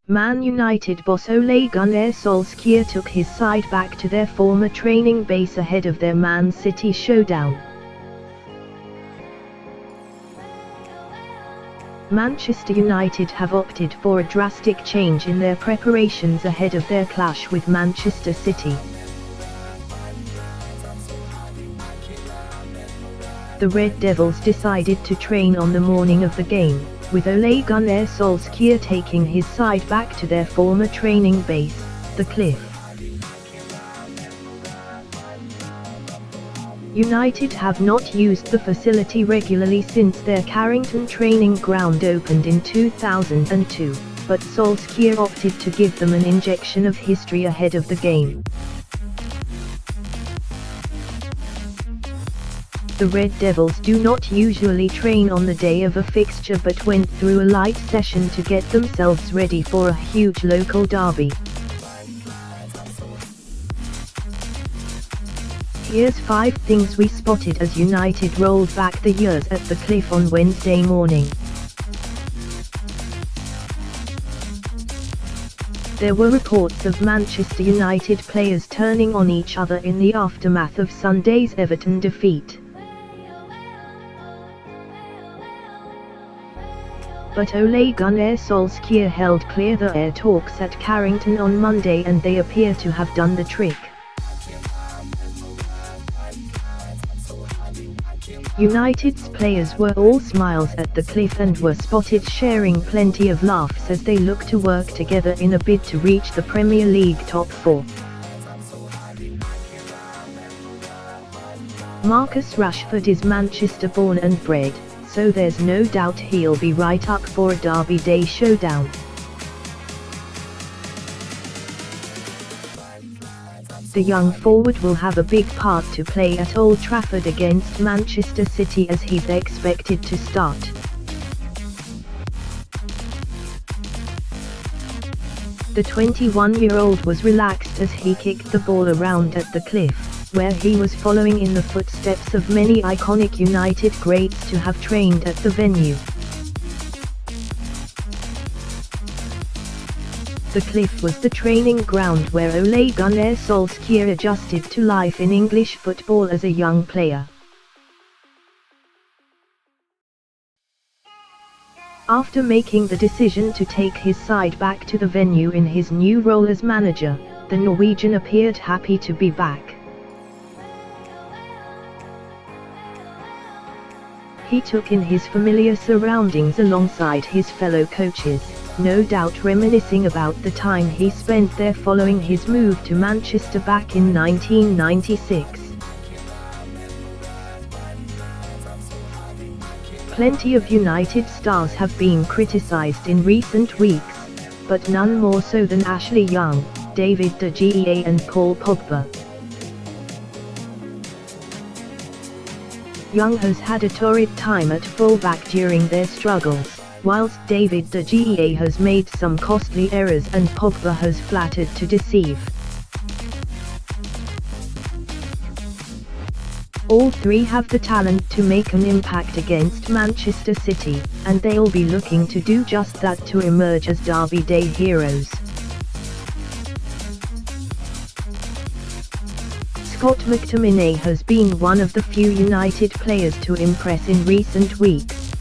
Man United boss Ole Gunnar Solskjaer took his side back to their former training base ahead of their Man City showdown. Manchester United have opted for a drastic change in their preparations ahead of their clash with Manchester City. The Red Devils decided to train on the morning of the game, with Ole Gunnar Solskjaer taking his side back to their former training base, the Cliff. United have not used the facility regularly since their Carrington training ground opened in 2002, but Solskjaer opted to give them an injection of history ahead of the game. The Red Devils do not usually train on the day of a fixture but went through a light session to get themselves ready for a huge local derby. Here's 5 things we spotted as United rolled back the years at the Cliff on Wednesday morning. There were reports of Manchester United players turning on each other in the aftermath of Sunday's Everton defeat. But Ole Gunnar Solskjaer held clear the air talks at Carrington on Monday and they appear to have done the trick. United's players were all smiles at the Cliff and were spotted sharing plenty of laughs as they look to work together in a bid to reach the Premier League top 4. Marcus Rashford is Manchester born and bred, so there's no doubt he'll be right up for a Derby Day showdown. The young forward will have a big part to play at Old Trafford against Manchester City as he's expected to start. The 21-year-old was relaxed as he kicked the ball around at the Cliff, where he was following in the footsteps of many iconic United greats to have trained at the venue. The Cliff was the training ground where Ole Gunnar Solskjaer adjusted to life in English football as a young player. After making the decision to take his side back to the venue in his new role as manager, the Norwegian appeared happy to be back. He took in his familiar surroundings alongside his fellow coaches, no doubt reminiscing about the time he spent there following his move to Manchester back in 1996. Plenty of United stars have been criticised in recent weeks, but none more so than Ashley Young, David De Gea and Paul Pogba. Young has had a torrid time at fullback during their struggles, whilst David De Gea has made some costly errors and Pogba has flattered to deceive. All three have the talent to make an impact against Manchester City, and they'll be looking to do just that to emerge as Derby Day heroes. Scott McTominay has been one of the few United players to impress in recent weeks.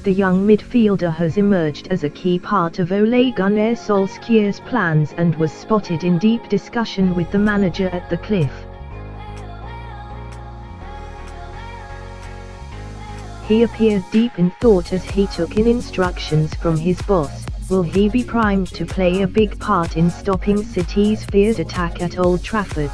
The young midfielder has emerged as a key part of Ole Gunnar Solskjaer's plans and was spotted in deep discussion with the manager at the Cliff. He appeared deep in thought as he took in instructions from his boss. Will he be primed to play a big part in stopping City's feared attack at Old Trafford?